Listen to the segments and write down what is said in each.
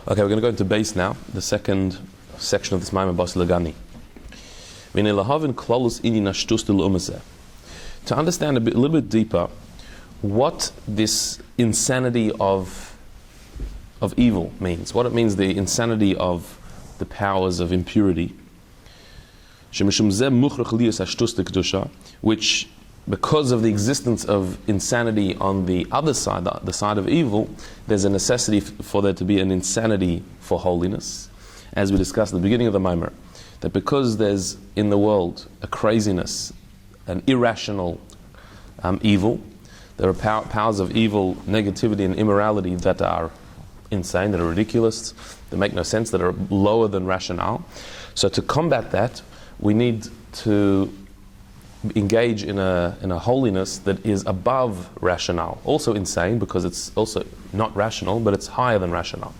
Okay, we're going to go into Basi now, the second section of this Maamar Basi Legani. To understand a little bit deeper what this insanity of evil means, what it means, the insanity of the powers of impurity, which, because of the existence of insanity on the other side, the side of evil, there's a necessity for there to be an insanity for holiness. As we discussed at the beginning of the Maamar, that because there's in the world a craziness, an irrational evil, there are powers of evil, negativity and immorality that are insane, that are ridiculous, that make no sense, that are lower than rationale. So to combat that, we need to engage in a holiness that is above rationale, also insane because it's also not rational, but it's higher than rationale.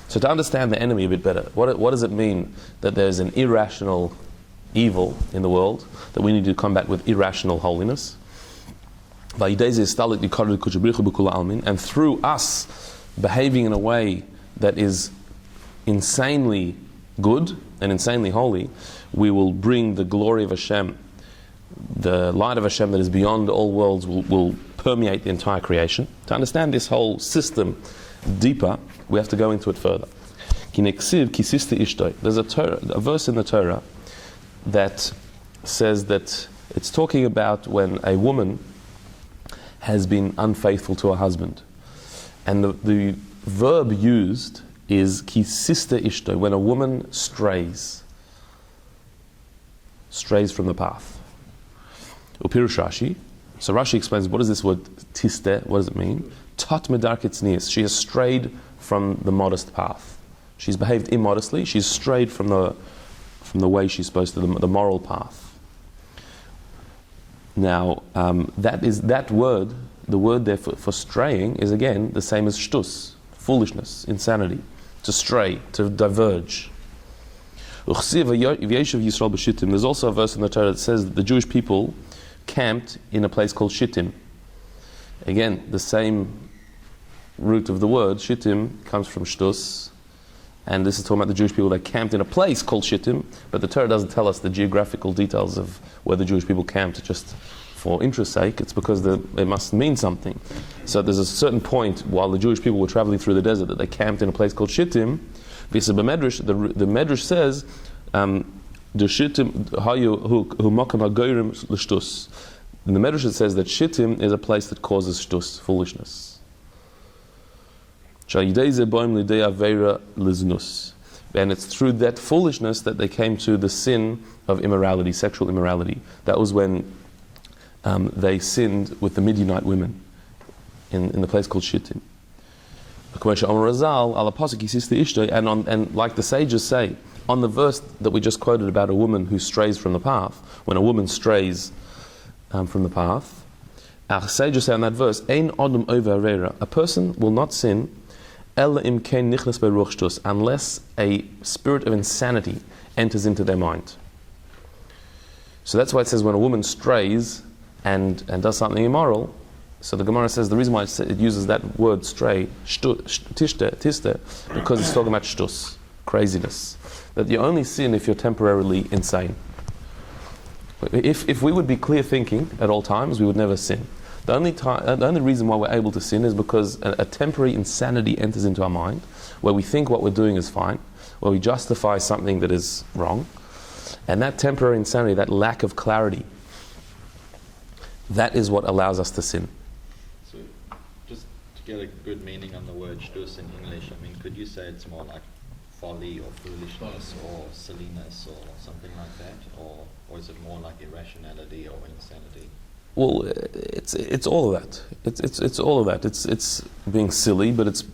So to understand the enemy a bit better, what does it mean that there's an irrational evil in the world that we need to combat with irrational holiness? And through us behaving in a way that is insanely good and insanely holy, we will bring the glory of Hashem, the light of Hashem that is beyond all worlds will permeate the entire creation. To understand this whole system deeper, we have to go into it further. There's a verse in the Torah that says that it's talking about when a woman has been unfaithful to her husband. And the verb used is kisista ishto, when a woman strays from the path. Upirush Rashi. So Rashi explains, what is this word tiste? What does it mean? Tat medarkit tznius. She has strayed from the modest path. She's behaved immodestly. She's strayed from the way she's supposed to, the moral path. Now, that word, the word there for straying, is again the same as shtus, foolishness, insanity, to stray, to diverge. There's also a verse in the Torah that says that the Jewish people camped in a place called Shittim. Again, the same root of the word, Shittim, comes from shtus, and this is talking about the Jewish people that camped in a place called Shittim, but the Torah doesn't tell us the geographical details of where the Jewish people camped just for interest's sake. It's because it must mean something. So there's a certain point while the Jewish people were traveling through the desert that they camped in a place called Shittim. The Medrash says, the Shittim hu makam hagoyrim l'shtus. In the Medrash it says that Shittim is a place that causes shtus, foolishness. And it's through that foolishness that they came to the sin of immorality, sexual immorality. That was when they sinned with the Midianite women in the place called Shittim. And like the sages say, on the verse that we just quoted about a woman who strays from the path, when a woman strays from the path, our sages say on that verse, a person will not sin unless a spirit of insanity enters into their mind. So that's why it says when a woman strays and does something immoral, so the Gemara says the reason why it uses that word stray, tiste, because it's talking about shtus, craziness. That you only sin if you're temporarily insane. If we would be clear thinking at all times, we would never sin. The only reason why we're able to sin is because a temporary insanity enters into our mind, where we think what we're doing is fine, where we justify something that is wrong, and that temporary insanity, that lack of clarity, that is what allows us to sin. So, just to get a good meaning on the word shtus in English, I mean, could you say it's more like folly or foolishness or silliness or something like that, or is it more like irrationality or insanity? Well, it's all of that. It's all of that. It's being silly, but it's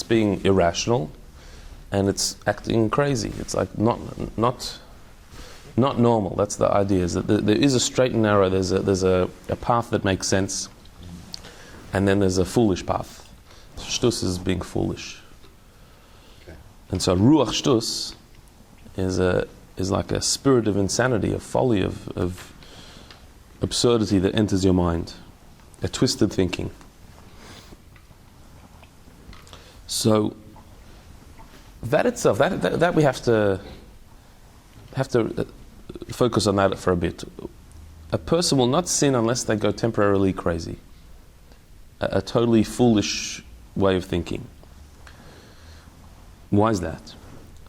being irrational, and it's acting crazy. It's like not normal. That's the idea. Is that there is a straight and narrow. There's a path that makes sense, and then there's a foolish path. Shtus is being foolish. Okay. And so ruach shtus is like a spirit of insanity, of folly, of absurdity that enters your mind, a twisted thinking. So that itself, that we have to focus on that for a bit. A person will not sin unless they go temporarily crazy. A totally foolish way of thinking. Why is that?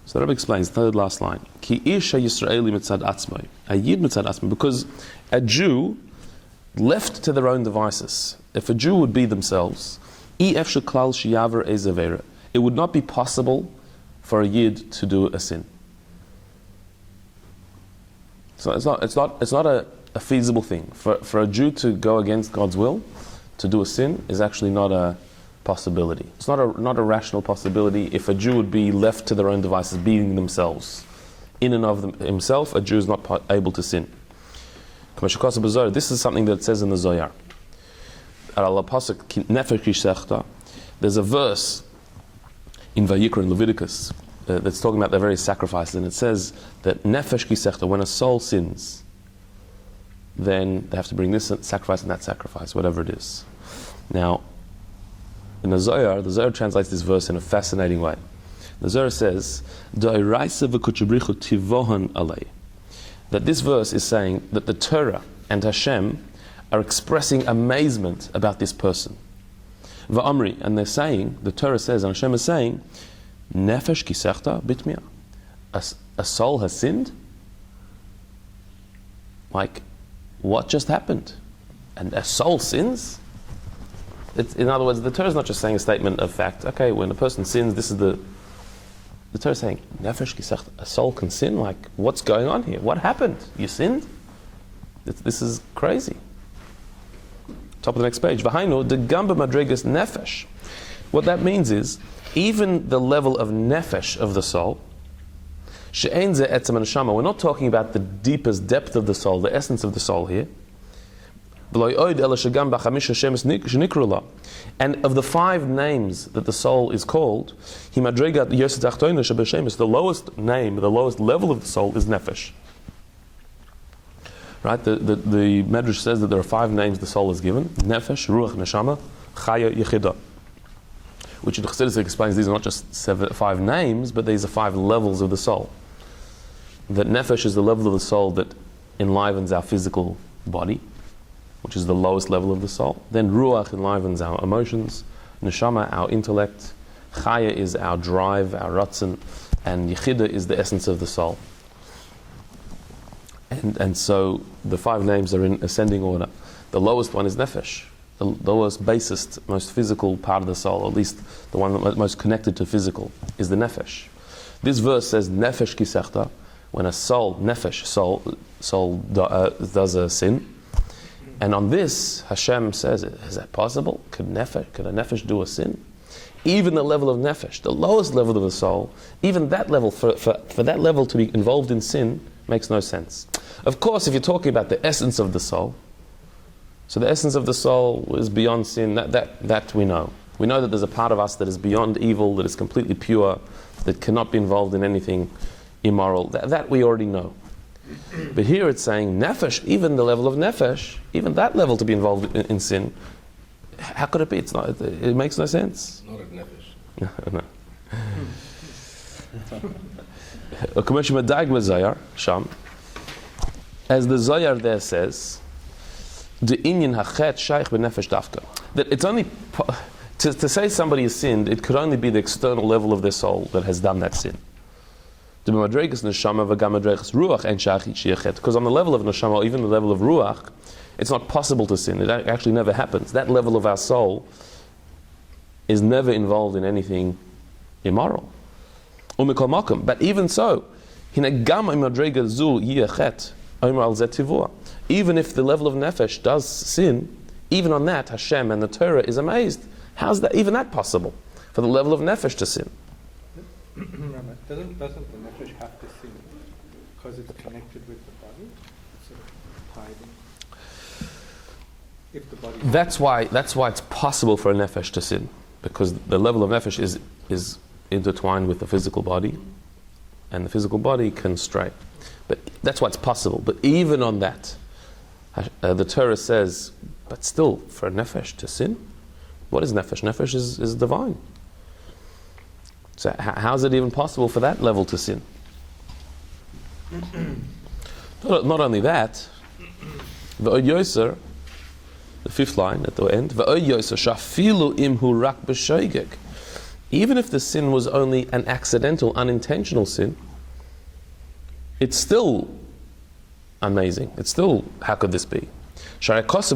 So the Rebbe explains, third last line. Ki isha Yisraeli mitzad atzmai. A yid mitzad atzmai. Because a Jew, left to their own devices, if a Jew would be themselves, it would not be possible for a yid to do a sin. So it's not a feasible thing. For a Jew to go against God's will, to do a sin, is actually not a possibility. It's not a rational possibility. If a Jew would be left to their own devices, being themselves, in and of himself, a Jew is not able to sin. This is something that it says in the Zohar. There's a verse in Vayikra in Leviticus that's talking about the various sacrifices, and it says that nefesh kisechta, when a soul sins, then they have to bring this sacrifice and that sacrifice, whatever it is. Now, in the Zohar translates this verse in a fascinating way. The Zohar says, that this verse is saying that the Torah and Hashem are expressing amazement about this person. Va'amri, and they're saying, the Torah says, and Hashem is saying, nefesh kisechta bitmia. A soul has sinned? Like, what just happened? And a soul sins? In other words, the Torah is not just saying a statement of fact. Okay, when a person sins, this is the Torah is saying, nefesh kisechta, a soul can sin? Like, what's going on here? What happened? You sinned? This is crazy. Top of the next page. V'hainu de gamba madregas nefesh. What that means is, even the level of nefesh of the soul, she'ein ze etzem neshama. We're not talking about the deepest depth of the soul, the essence of the soul here. And of the 5 names that the soul is called, the lowest name, the lowest level of the soul is nefesh. Right? The Medrash says that there are 5 names the soul is given: nefesh, ruach, neshama, chaya, yechida. Which in Chassidus explains these are not just 5 names, but these are 5 levels of the soul. That nefesh is the level of the soul that enlivens our physical body, which is the lowest level of the soul. Then ruach enlivens our emotions, neshama our intellect, chaya is our drive, our ratzon, and yechida is the essence of the soul. And so the 5 names are in ascending order. The lowest one is nefesh, the lowest, basest, most physical part of the soul, or at least the one most connected to physical, is the nefesh. This verse says nefesh kisechta, when a soul, nefesh, soul does a sin. And on this, Hashem says, is that possible? Could a nefesh do a sin? Even the level of nefesh, the lowest level of the soul, even that level, for that level to be involved in sin, makes no sense. Of course, if you're talking about the essence of the soul, so the essence of the soul is beyond sin, that we know. We know that there's a part of us that is beyond evil, that is completely pure, that cannot be involved in anything immoral. That we already know. But here it's saying nefesh, even the level of nefesh, even that level to be involved in sin, how could it be? It's not. It makes no sense. Not at nefesh. No. As the Zohar there says, the inyan hachet shaykh b'nefesh dafka. That it's only to say somebody has sinned, it could only be the external level of their soul that has done that sin. Because on the level of neshama, even the level of ruach, it's not possible to sin. It actually never happens. That level of our soul is never involved in anything immoral. But even so, even if the level of nefesh does sin, even on that, Hashem and the Torah is amazed. How's that? Even that possible for the level of nefesh to sin? Doesn't the nefesh have to sin because it's connected with the body? It's sort of tied in. If the body. That's why it's possible for a nefesh to sin, because the level of nefesh is intertwined with the physical body, and the physical body can stray. But that's why it's possible. But even on that, the Torah says, but still, for a nefesh to sin, what is nefesh? Nefesh is divine. So how is it even possible for that level to sin? Not only that, V'oy yoser, the fifth line at the end, V'oy yoser shafilu imhu rak b'shoigeg. Even if the sin was only an accidental, unintentional sin, it's still amazing. It's still, how could this be? Because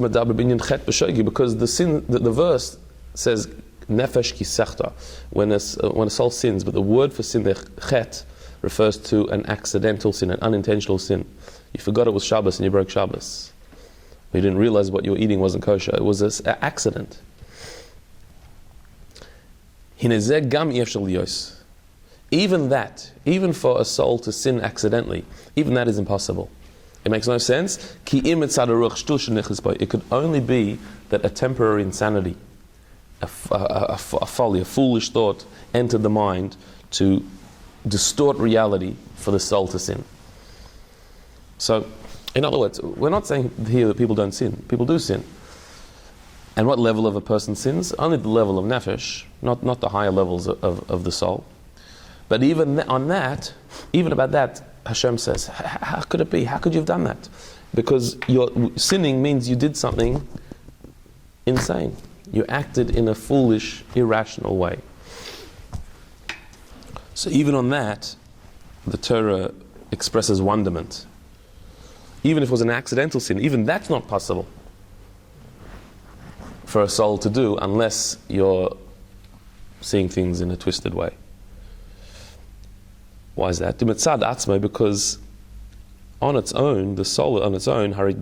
the sin, the verse says nefesh kisechta, when a soul sins, but the word for sin, the chet, refers to an accidental sin, an unintentional sin. You forgot it was Shabbos and you broke Shabbos. You didn't realize what you were eating wasn't kosher. It was an accident. Even that, even for a soul to sin accidentally, even that is impossible. It makes no sense. It could only be that a temporary insanity, a folly, a foolish thought entered the mind to distort reality for the soul to sin. So, in other words, we're not saying here that people don't sin. People do sin. And what level of a person sins? Only the level of nefesh, not the higher levels of the soul. But even on that, even about that, Hashem says, how could it be? How could you have done that? Because your sinning means you did something insane. You acted in a foolish, irrational way. So even on that, the Torah expresses wonderment. Even if it was an accidental sin, even that's not possible for a soul to do unless you're seeing things in a twisted way. Why is that? Because on its own, the soul on its own, the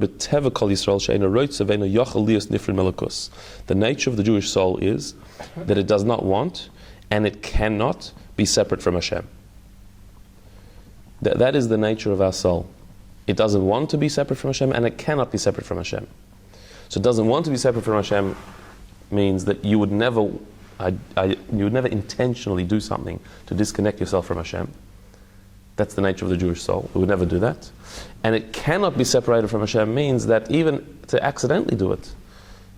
nature of the Jewish soul is that it does not want and it cannot be separate from Hashem. That is the nature of our soul. It doesn't want to be separate from Hashem and it cannot be separate from Hashem. So it doesn't want to be separate from Hashem means that you would never intentionally do something to disconnect yourself from Hashem. That's the nature of the Jewish soul. We would never do that. And it cannot be separated from Hashem means that even to accidentally do it,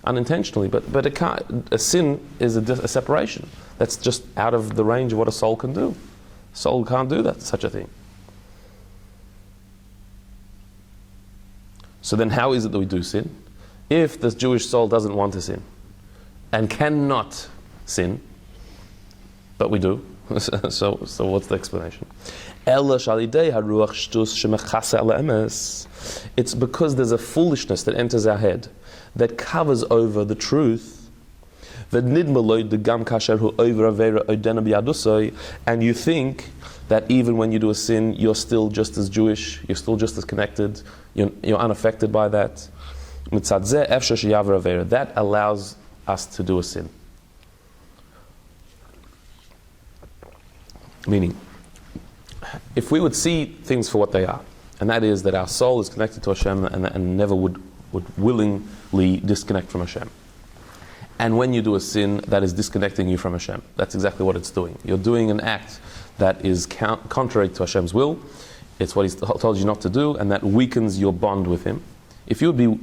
unintentionally, but it can't. A sin is a separation. That's just out of the range of what a soul can do. A soul can't do that, such a thing. So then how is it that we do sin? If the Jewish soul doesn't want to sin and cannot sin, but we do, so what's the explanation? It's because there's a foolishness that enters our head that covers over the truth. And you think that even when you do a sin, you're still just as Jewish, you're still just as connected, you're unaffected by that. That allows us to do a sin. Meaning, if we would see things for what they are, and that is that our soul is connected to Hashem and never would willingly disconnect from Hashem. And when you do a sin, that is disconnecting you from Hashem. That's exactly what it's doing. You're doing an act that is contrary to Hashem's will. It's what He's told you not to do, and that weakens your bond with Him. If you would be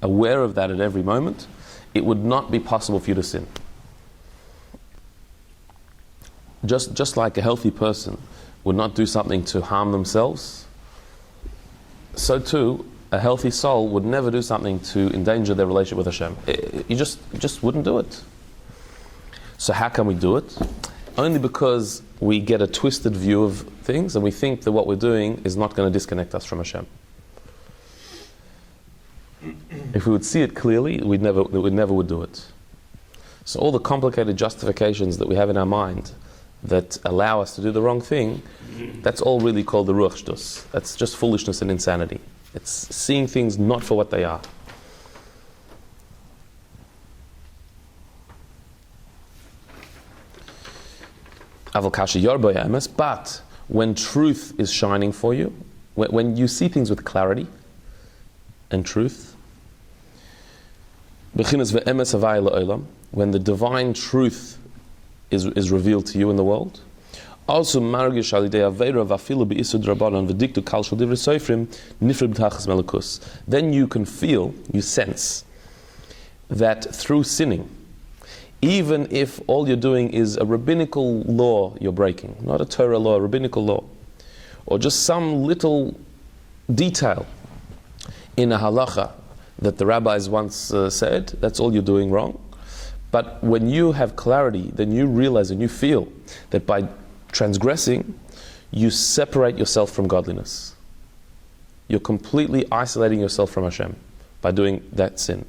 aware of that at every moment, it would not be possible for you to sin. Just like a healthy person would not do something to harm themselves, so too a healthy soul would never do something to endanger their relationship with Hashem. You just wouldn't do it. So how can we do it? Only because we get a twisted view of things and we think that what we're doing is not going to disconnect us from Hashem. If we would see it clearly, we never would do it. So all the complicated justifications that we have in our mind that allow us to do the wrong thing, that's all really called the ruach shtus. That's just foolishness and insanity. It's seeing things not for what they are. But when truth is shining for you, when you see things with clarity and truth, when the divine truth is revealed to you in the world, then you can feel, you sense that through sinning, even if all you're doing is a rabbinical law you're breaking, not a Torah law, a rabbinical law, or just some little detail in a halacha that the rabbis once said, that's all you're doing wrong. But when you have clarity, then you realize and you feel that by transgressing, you separate yourself from godliness. You're completely isolating yourself from Hashem by doing that sin.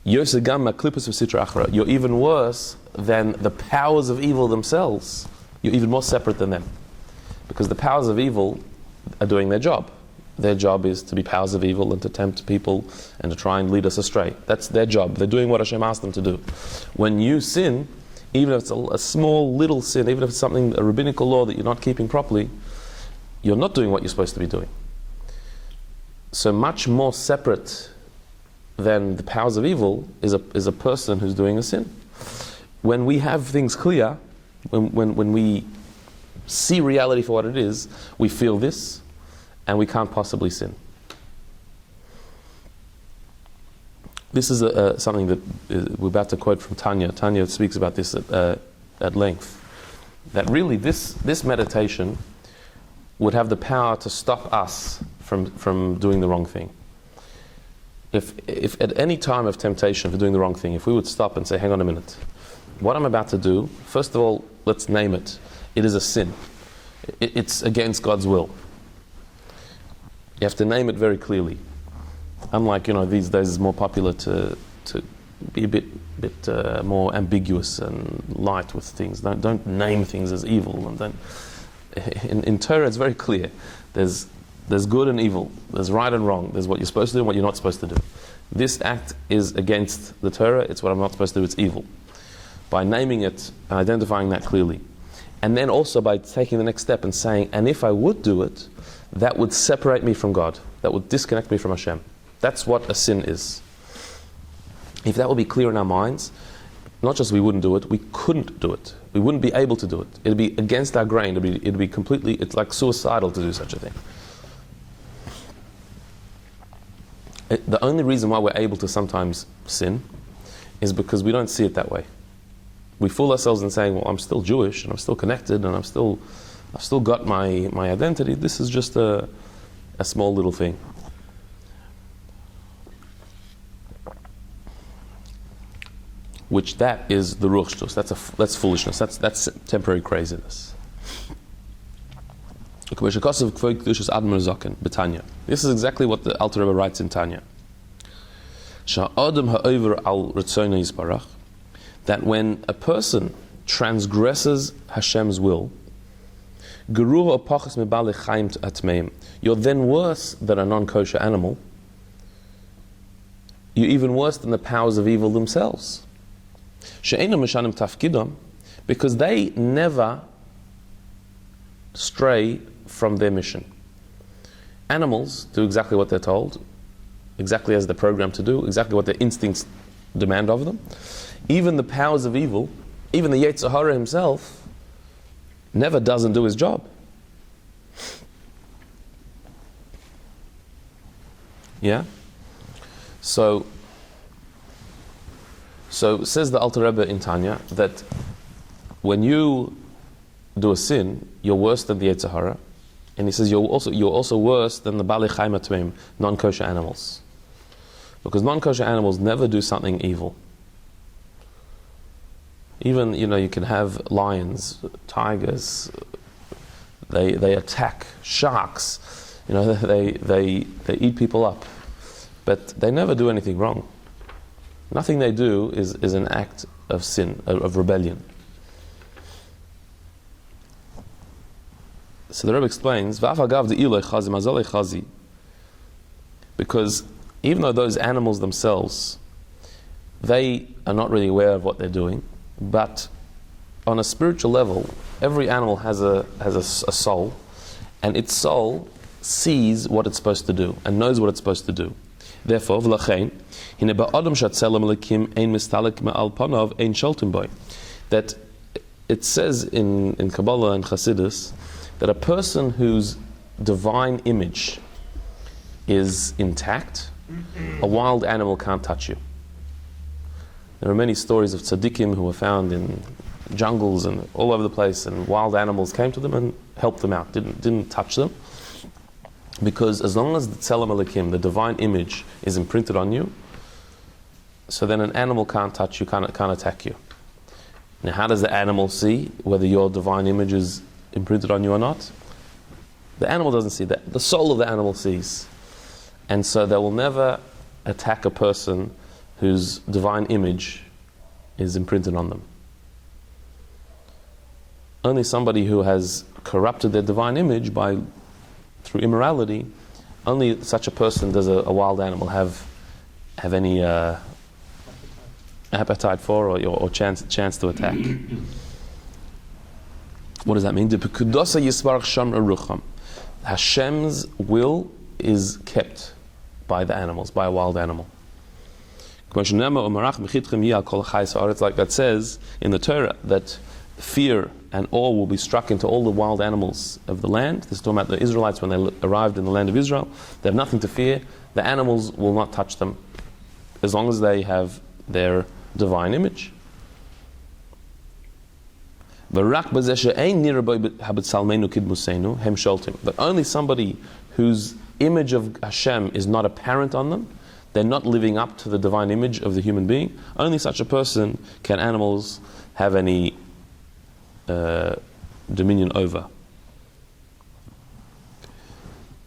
You're even worse than the powers of evil themselves. You're even more separate than them. Because the powers of evil are doing their job. Their job is to be powers of evil and to tempt people and to try and lead us astray. That's their job. They're doing what Hashem asked them to do. When you sin, even if it's a small little sin, even if it's something, a rabbinical law that you're not keeping properly, you're not doing what you're supposed to be doing. So much more separate than the powers of evil is a person who's doing a sin. When we have things clear, when we see reality for what it is, we feel this, and we can't possibly sin. This is something that we're about to quote from Tanya. Tanya speaks about this at length. That really this meditation would have the power to stop us from doing the wrong thing. If at any time of temptation for doing the wrong thing, if we would stop and say, hang on a minute, what I'm about to do, first of all, let's name it. It is a sin. It's against God's will. You have to name it very clearly. Unlike, these days it's more popular to be a bit more ambiguous and light with things. Don't name things as evil. And don't. In Torah it's very clear. There's good and evil. There's right and wrong. There's what you're supposed to do and what you're not supposed to do. This act is against the Torah. It's what I'm not supposed to do. It's evil. By naming it and identifying that clearly. And then also by taking the next step and saying, and if I would do it, that would separate me from God. That would disconnect me from Hashem. That's what a sin is. If that would be clear in our minds, not just we wouldn't do it, we couldn't do it. We wouldn't be able to do it. It'd be against our grain. It'd be completely, it's like suicidal to do such a thing. The only reason why we're able to sometimes sin is because we don't see it that way. We fool ourselves in saying, well, I'm still Jewish and I'm still connected and I've still got my identity. This is just a small little thing. Which that is the ruach shtus. That's foolishness. That's temporary craziness. This is exactly what the Alter Rebbe writes in Tanya. That when a person transgresses Hashem's will, you're then worse than a non-kosher animal. You're even worse than the powers of evil themselves. Because they never stray from their mission. Animals do exactly what they're told, exactly as they're programmed to do, exactly what their instincts demand of them. Even the powers of evil, even the Yetzer Hara himself, never doesn't do his job. Yeah? So says the Alter Rebbe in Tanya that when you do a sin, you're worse than the Yetzer Hara, and he says you're also worse than the Balei Chaim HaTmeim, non-kosher animals, because non-kosher animals never do something evil. Even you can have lions, tigers, they attack sharks, they eat people up, but they never do anything wrong. Nothing they do is an act of sin, of rebellion. So the Rebbe explains, because even though those animals themselves, they are not really aware of what they're doing, but on a spiritual level, every animal has a soul, and its soul sees what it's supposed to do and knows what it's supposed to do. Therefore, that it says in Kabbalah and Chassidus that a person whose divine image is intact, a wild animal can't touch you. There are many stories of tzaddikim who were found in jungles and all over the place, and wild animals came to them and helped them out, didn't touch them. Because as long as the Tzelem Elokim, the divine image, is imprinted on you, so then an animal can't touch you, can't attack you. Now, how does the animal see whether your divine image is imprinted on you or not? The animal doesn't see that. The soul of the animal sees. And so they will never attack a person whose divine image is imprinted on them. Only somebody who has corrupted their divine image through immorality, only such a person does a wild animal have any appetite for or chance to attack. What does that mean? Hashem's will is kept by the animals, by a wild animal. It's like that says in the Torah that fear and awe will be struck into all the wild animals of the land. This is talking about the Israelites when they arrived in the land of Israel. They have nothing to fear. The animals will not touch them as long as they have their divine image. But only somebody whose image of Hashem is not apparent on them, they're not living up to the divine image of the human being, only such a person can animals have any dominion over.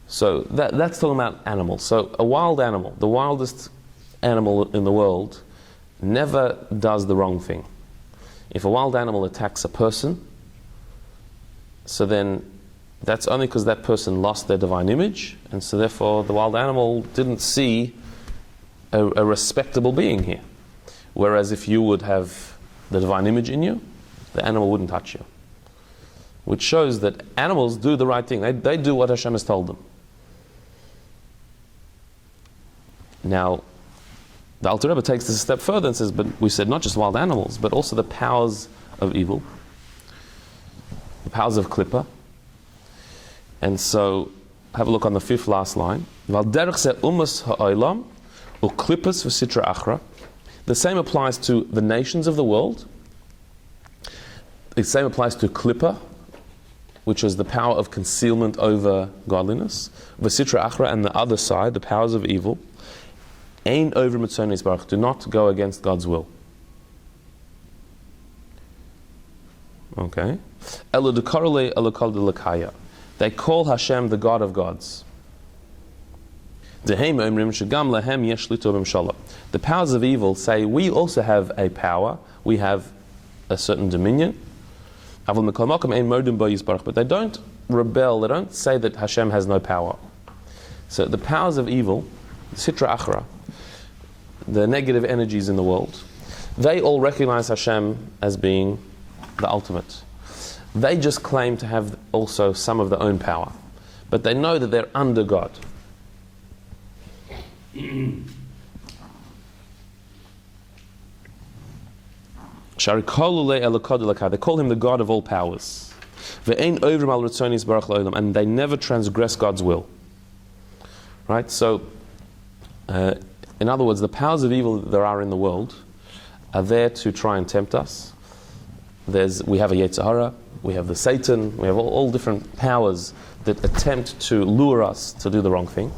So that's talking about animals. So a wild animal, the wildest animal in the world, never does the wrong thing. If a wild animal attacks a person, so then that's only because that person lost their divine image, and so therefore the wild animal didn't see a respectable being here. Whereas if you would have the divine image in you, the animal wouldn't touch you. Which shows that animals do the right thing. They do what Hashem has told them. Now, the Alter Rebbe takes this a step further and says, but we said not just wild animals, but also the powers of evil, the powers of Klippa. And so, have a look on the fifth last line. The same applies to the nations of the world. The same applies to Klippa, which is the power of concealment over godliness. V'sitra achra, and the other side, the powers of evil. Ein over mitzonis baruch, do not go against God's will. Okay. They call Hashem the God of gods. The powers of evil say, we also have a power, we have a certain dominion. But they don't rebel, they don't say that Hashem has no power. So the powers of evil, Sitra Achra, the negative energies in the world, they all recognize Hashem as being the ultimate. They just claim to have also some of their own power, but they know that they're under God. They call him the God of all powers. And they never transgress God's will. Right? So, in other words, the powers of evil that there are in the world are there to try and tempt us. We have a Yetzer Hara, we have the Satan, we have all different powers that attempt to lure us to do the wrong thing.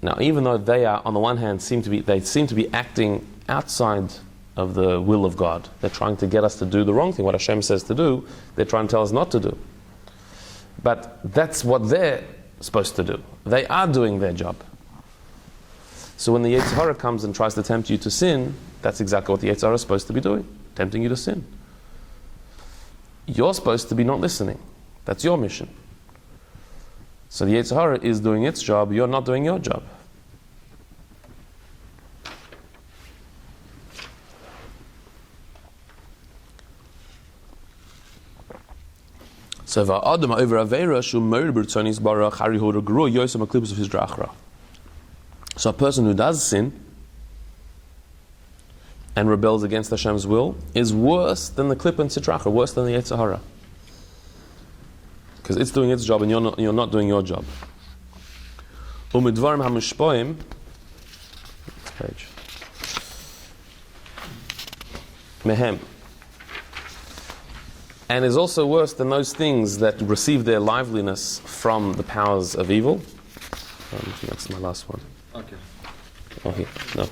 Now, even though they are, on the one hand, seem to be acting outside of the will of God. They're trying to get us to do the wrong thing. What Hashem says to do, they're trying to tell us not to do. But that's what they're supposed to do. They are doing their job. So when the Yetzer Hara comes and tries to tempt you to sin, that's exactly what the Yetzer Hara is supposed to be doing, tempting you to sin. You're supposed to be not listening. That's your mission. So the Yetzer Hara is doing its job, you're not doing your job. So a person who does sin and rebels against Hashem's will is worse than the klippa and sitra achra, worse than the Yetzer Hara, because it's doing its job and you're not doing your job. Next page. mehem. And is also worse than those things that receive their liveliness from the powers of evil. That's my last one. Okay. Oh, here. No.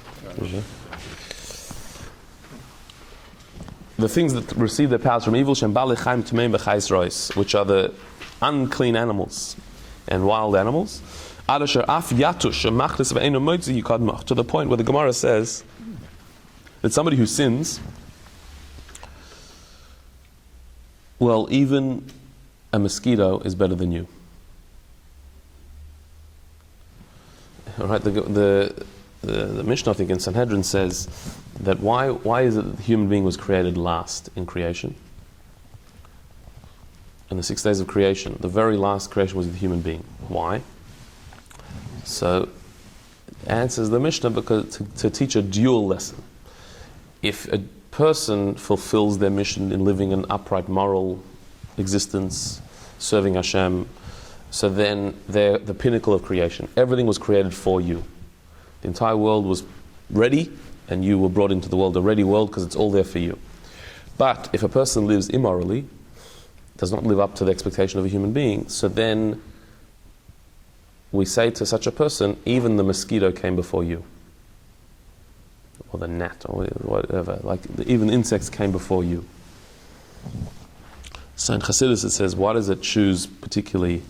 The things that receive their powers from evil, which are the unclean animals and wild animals, to the point where the Gemara says that somebody who sins, well, even a mosquito is better than you. All right, the Mishnah, I think, in Sanhedrin says that why is it that the human being was created last in creation? In the 6 days of creation, the very last creation was the human being. Why? So, answers the Mishnah because to teach a dual lesson. If a person fulfills their mission in living an upright moral existence, serving Hashem, so then they're the pinnacle of creation. Everything was created for you. The entire world was ready, and you were brought into the world, a ready world, because it's all there for you. But if a person lives immorally, does not live up to the expectation of a human being, so then we say to such a person, even the mosquito came before you. Or the gnat, or whatever. Like, even insects came before you. So in Chassidus it says, why does it choose particularly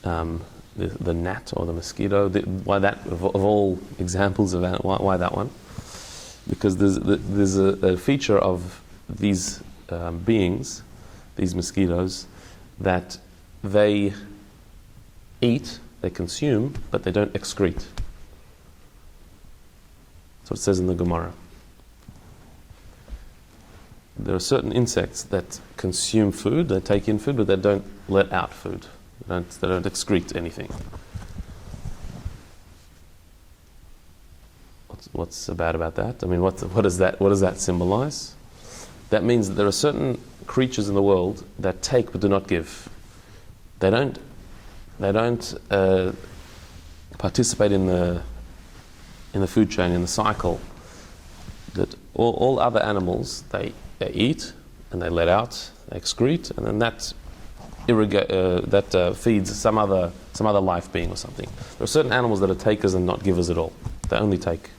the gnat or the mosquito? Why that, of all examples of that, why that one? Because there's a feature of these beings, these mosquitoes, that they eat, they consume, but they don't excrete. That's what it says in the Gemara. There are certain insects that consume food, they take in food, but they don't let out food. They don't excrete anything. What's so bad about that? I mean, what does that symbolize? That means that there are certain creatures in the world that take but do not give. They don't participate in the food chain, in the cycle. That all other animals, they eat and they let out, they excrete, and then that feeds some other life being or something. There are certain animals that are takers and not givers at all. They only take.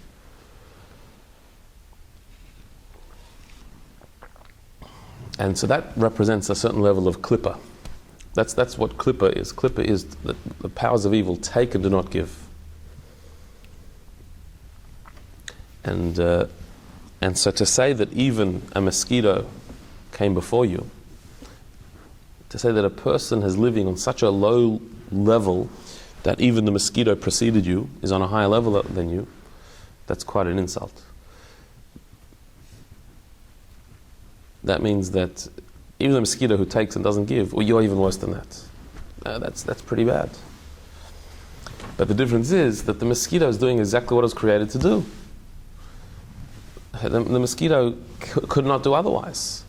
And so that represents a certain level of klippa. That's what klippa is. Klippa is that the powers of evil take and do not give. And so to say that even a mosquito came before you, to say that a person is living on such a low level that even the mosquito preceded you, is on a higher level than you, that's quite an insult. That means that even the mosquito who takes and doesn't give, well, you're even worse than that. That's pretty bad. But the difference is that the mosquito is doing exactly what it was created to do. The mosquito could not do otherwise.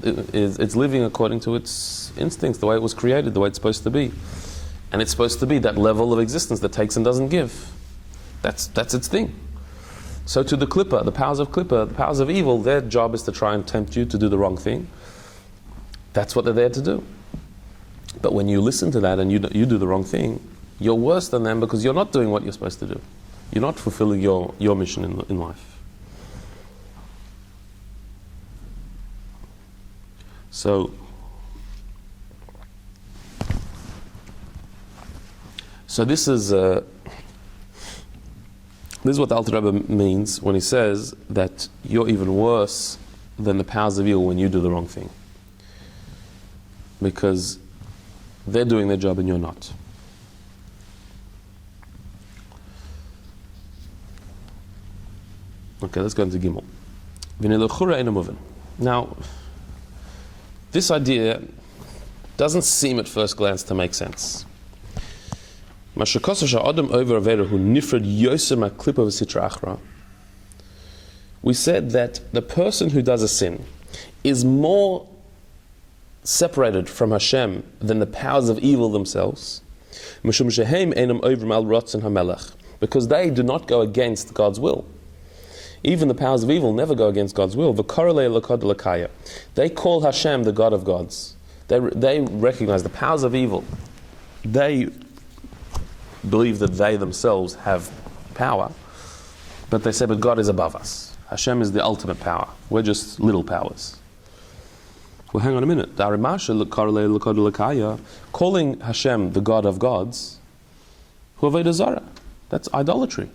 It's living according to its instincts, the way it was created, the way it's supposed to be. And it's supposed to be that level of existence that takes and doesn't give. That's its thing. So to the klippa, the powers of evil, their job is to try and tempt you to do the wrong thing. That's what they're there to do. But when you listen to that and you do the wrong thing, you're worse than them because you're not doing what you're supposed to do. You're not fulfilling your mission in life. So this is what the Alter Rebbe means when he says that you're even worse than the powers of evil when you do the wrong thing, because they're doing their job and you're not. Okay, let's go into Gimel. Now, this idea doesn't seem at first glance to make sense. We said that the person who does a sin is more separated from Hashem than the powers of evil themselves, because they do not go against God's will. Even the powers of evil never go against God's will. They call Hashem the God of gods. They recognize the powers of evil. They believe that they themselves have power, but they say, but God is above us. Hashem is the ultimate power. We're just little powers. Well, hang on a minute. Calling Hashem the God of gods, that's idolatry.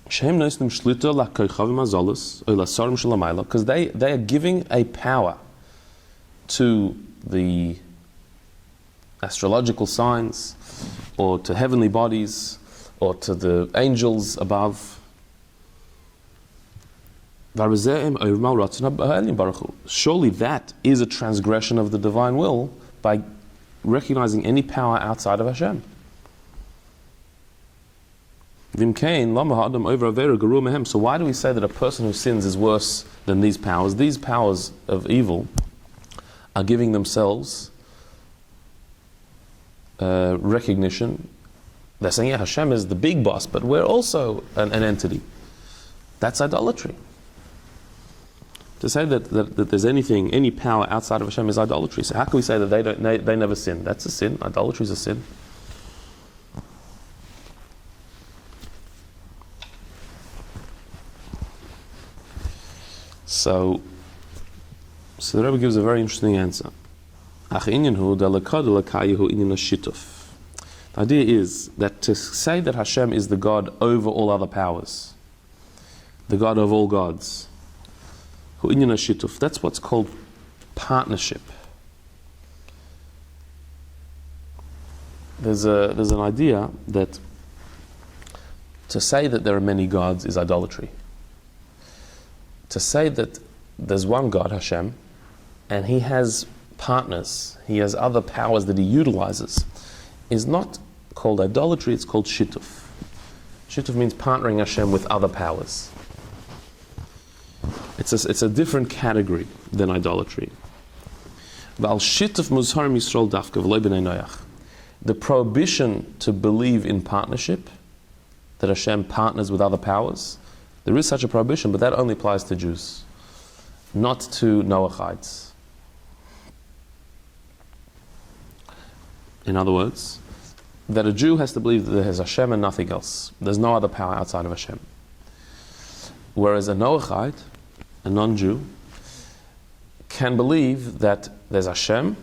Because they are giving a power to the astrological signs, or to heavenly bodies, or to the angels above. Surely that is a transgression of the divine will by recognizing any power outside of Hashem. So why do we say that a person who sins is worse than these powers? These powers of evil are giving themselves recognition. They're saying, yeah, Hashem is the big boss, but we're also an entity. That's idolatry. To say that there's any power outside of Hashem is idolatry. So how can we say that they never sin? That's a sin. Idolatry is a sin. So the Rebbe gives a very interesting answer. The idea is that to say that Hashem is the God over all other powers, the God of all gods, that's what's called partnership. There's an idea that to say that there are many gods is idolatry. To say that there's one God, Hashem, and He has partners, He has other powers that He utilizes, is not called idolatry, it's called shittuf. Shittuf means partnering Hashem with other powers. It's a different category than idolatry. The prohibition to believe in partnership, that Hashem partners with other powers, there is such a prohibition, but that only applies to Jews, not to Noachites. In other words, that a Jew has to believe that there's Hashem and nothing else. There's no other power outside of Hashem. Whereas a Noachite, a non-Jew, can believe that there's Hashem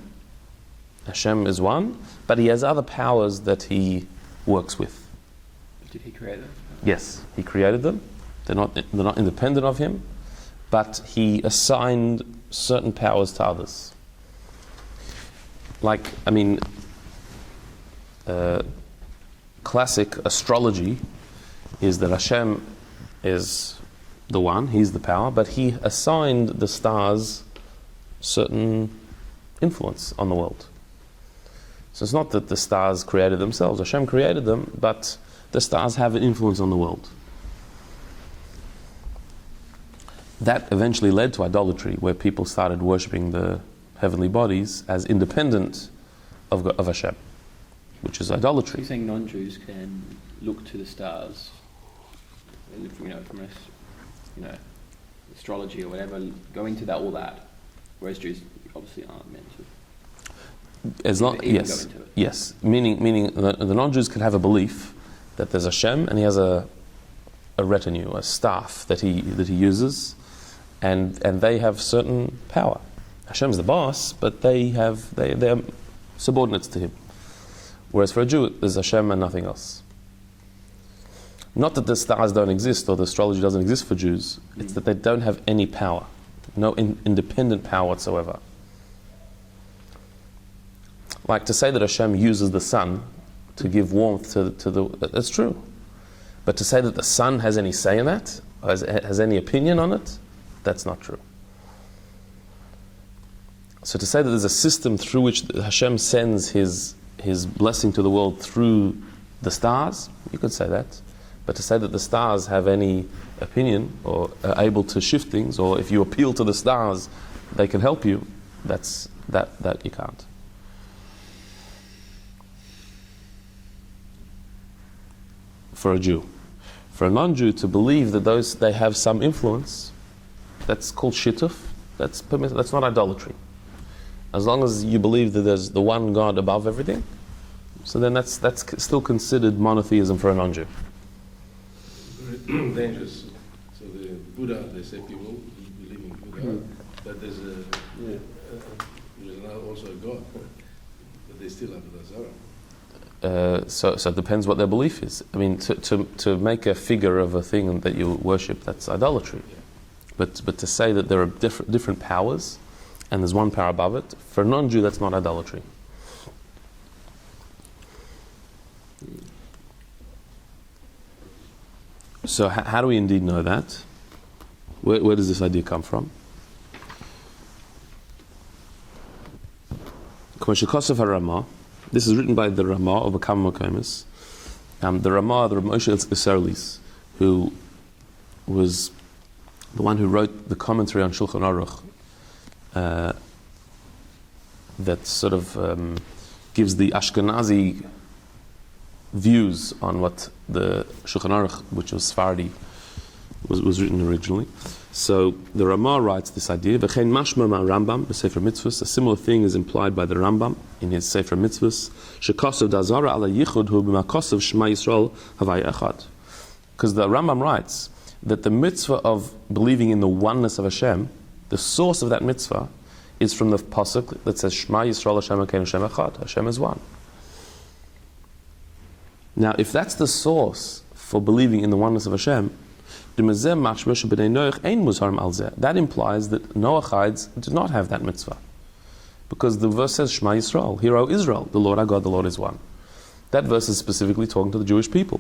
Hashem is one, but He has other powers that He works with. Did He create them? Yes, He created them. They're not independent of Him, but He assigned certain powers to others. Classic astrology is that Hashem is the one, He's the power, but He assigned the stars certain influence on the world. So it's not that the stars created themselves. Hashem created them, but the stars have an influence on the world. That eventually led to idolatry, where people started worshipping the heavenly bodies as independent of Hashem, which is idolatry. You're saying non-Jews can look to the stars, from astrology or whatever, go into that, all that, whereas Jews obviously aren't meant to. Yes. Meaning the non-Jews could have a belief that there's Hashem and He has a retinue, a staff that he uses, and they have certain power. Hashem's the boss, but they're subordinates to Him. Whereas for a Jew, there's Hashem and nothing else. Not that the stars don't exist or the astrology doesn't exist for Jews. It's that they don't have any power, no independent power whatsoever. Like to say that Hashem uses the sun to give warmth to that's true. But to say that the sun has any say in that, has any opinion on it, that's not true. So to say that there's a system through which Hashem sends His blessing to the world through the stars, you could say that. But to say that the stars have any opinion or are able to shift things, or if you appeal to the stars, they can help you, that you can't. for a Jew. For a non-Jew to believe that they have some influence, that's called shittuf. That's not idolatry. As long as you believe that there's the one God above everything, so then that's still considered monotheism for a non-Jew. Very dangerous. So the Buddha, they say people believe in Buddha, but there's now also a God, but they still have the Zara. So it depends what their belief is. I mean, to make a figure of a thing that you worship, that's idolatry. Yeah. But to say that there are different powers, and there's one power above it, for a non-Jew, that's not idolatry. So how do we indeed know that? Where does this idea come from? This is written by the Ramah of Akam Makomis. The Ramah, the Moshe Isserlis, who was the one who wrote the commentary on Shulchan Aruch, that sort of gives the Ashkenazi views on what the Shulchan Aruch, which was Sephardi, was written originally. So the Ramah writes this idea, V'chein mashma ma Rambam, the Sefer Mitzvahs. A similar thing is implied by the Rambam in his Sefer Mitzvahs. Shekosov dazara ala yichud hu b'makosov Shema Yisrael havai echad. Because the Rambam writes that the mitzvah of believing in the oneness of Hashem, the source of that mitzvah, is from the pasuk that says Shema Yisrael Hashem Elokeinu Hashem echad. Hashem is one. Now, if that's the source for believing in the oneness of Hashem, that implies that Noachides do not have that mitzvah. Because the verse says, Shema Yisrael, Hear, O Israel, the Lord our God, the Lord is one. That verse is specifically talking to the Jewish people.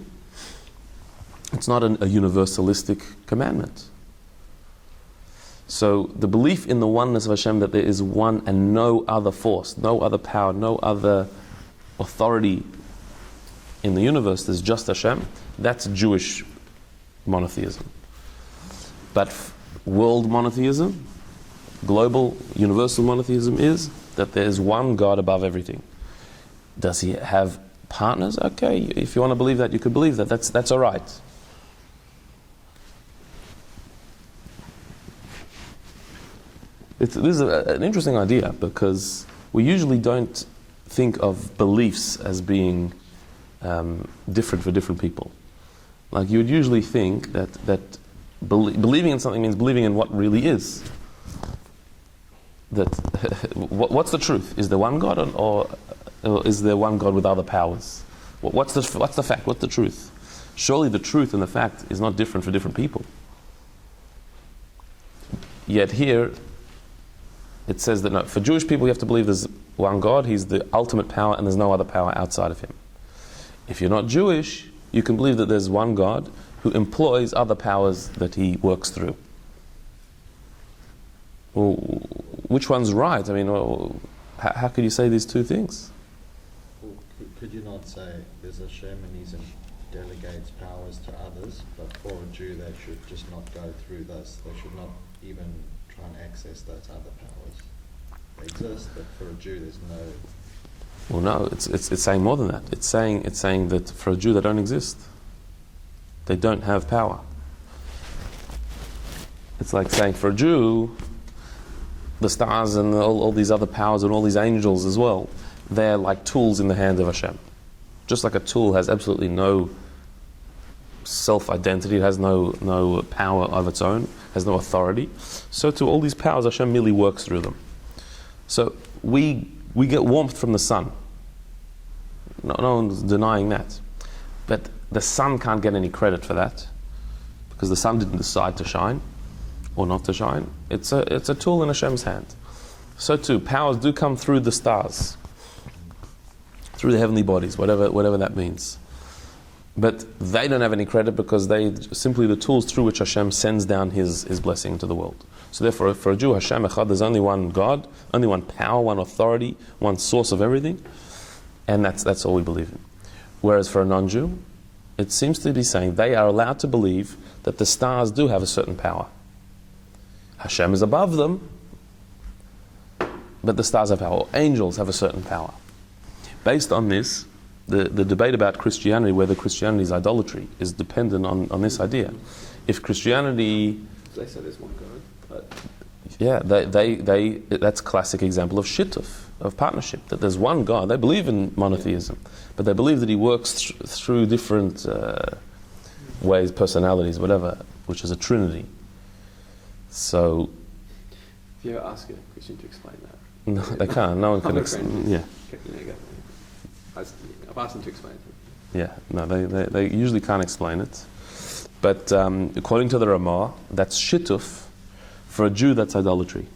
It's not a universalistic commandment. So the belief in the oneness of Hashem, that there is one and no other force, no other power, no other authority in the universe, there's just Hashem, that's Jewish monotheism. But world monotheism, global, universal monotheism, is that there is one God above everything. Does he have partners? Okay, if you want to believe that, you could believe that. That's all right. This is an interesting idea, because we usually don't think of beliefs as being different for different people. Like, you would usually think that believing in something means believing in what really is. That what's the truth? Is there one God, or is there one God with other powers? What's the fact? What's the truth? Surely the truth and the fact is not different for different people. Yet here it says that no, for Jewish people you have to believe there's one God, He's the ultimate power, and there's no other power outside of Him. If you're not Jewish, you can believe that there's one God who employs other powers that He works through. Well, which one's right? I mean, how could you say these two things? Well, could you not say there's Hashem and He delegates powers to others, but for a Jew they should just not go through this, they should not even try and access those other powers? They exist, but for a Jew there's no... Well, no, it's saying more than that. It's saying that for a Jew they don't exist. They don't have power. It's like saying for a Jew, the stars and all these other powers and all these angels as well, they're like tools in the hand of Hashem. Just like a tool has absolutely no self-identity, it has no power of its own, has no authority, so to all these powers Hashem merely works through them. So we get warmth from the sun. No one's denying that. But the sun can't get any credit for that, because the sun didn't decide to shine or not to shine. It's a tool in Hashem's hand. So too, powers do come through the stars, through the heavenly bodies, whatever that means. But they don't have any credit, because they simply the tools through which Hashem sends down His blessing to the world. So therefore, for a Jew, Hashem Echad, there's only one God, only one power, one authority, one source of everything, and that's all we believe in. Whereas for a non-Jew, it seems to be saying they are allowed to believe that the stars do have a certain power. Hashem is above them, but the stars have power. Angels have a certain power. Based on this, the debate about Christianity, whether Christianity is idolatry, is dependent on this idea. If Christianity, They say there's one God, but yeah, that's a classic example of shittuf, of partnership. That there's one God. They believe in monotheism, but they believe that He works through different ways, personalities, whatever, which is a trinity. So, if you ever ask a Christian to explain that, no, they can't. No one can. I'm a friend. Yeah. I've asked them to explain it. Yeah, no, they usually can't explain it. But according to the Maamar, that's shittuf. For a Jew, that's idolatry.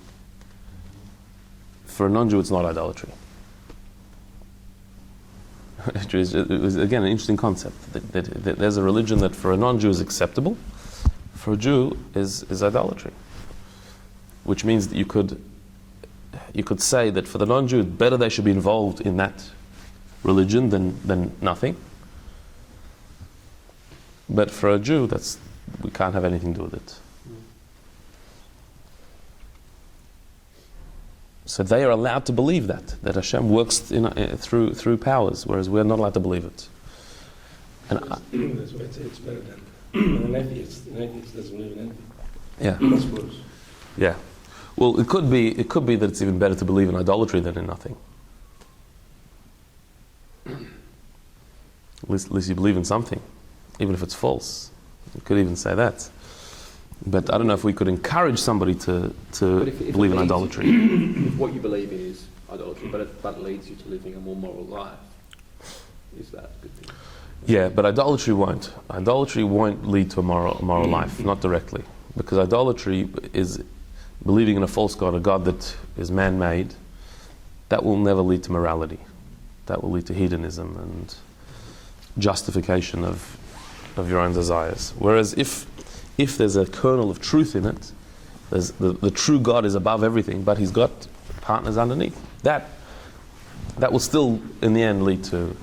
For a non-Jew, it's not idolatry. It was, again, an interesting concept. That there's a religion that for a non-Jew is acceptable, for a Jew is idolatry. Which means that you could say that for the non-Jew, it's better they should be involved in that religion than nothing. But for a Jew, we can't have anything to do with it. So they are allowed to believe that Hashem works through powers, whereas we're not allowed to believe it. And that's why it's better than an atheist. An atheist doesn't believe in anything. yeah, That's worse. yeah. Well, it could be that it's even better to believe in idolatry than in nothing. At least you believe in something, even if it's false. You could even say that. But I don't know if we could encourage somebody to But if believe it in leads idolatry. If what you believe in is idolatry, but it leads you to living a more moral life, is that a good thing? Yeah, but idolatry won't. Idolatry won't lead to a moral life, not directly. Because idolatry is believing in a false god, a god that is man-made. That will never lead to morality. That will lead to hedonism and justification of your own desires. Whereas if there's a kernel of truth in it, there's the true God is above everything, but He's got partners underneath. That will still, in the end, lead to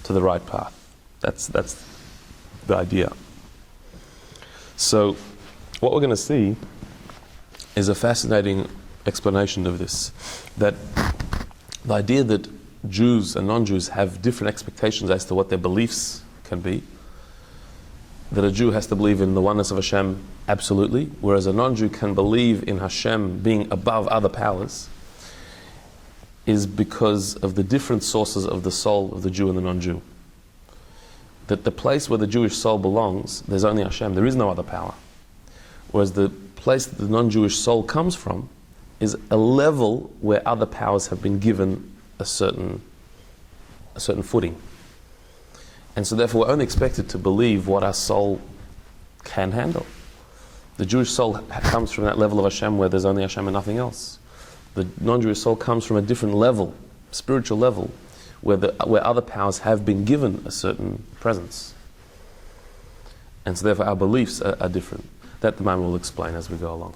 the right path. That's the idea. So, what we're going to see is a fascinating explanation of this. That the idea that Jews and non-Jews have different expectations as to what their beliefs can be. That a Jew has to believe in the oneness of Hashem absolutely, whereas a non-Jew can believe in Hashem being above other powers, is because of the different sources of the soul of the Jew and the non-Jew. That the place where the Jewish soul belongs, there's only Hashem, there is no other power. Whereas the place that the non-Jewish soul comes from is a level where other powers have been given a certain footing. And so therefore we're only expected to believe what our soul can handle. The Jewish soul comes from that level of Hashem where there's only Hashem and nothing else. The non-Jewish soul comes from a different level, spiritual level, where other powers have been given a certain presence. And so therefore our beliefs are different. That the Maamar will explain as we go along.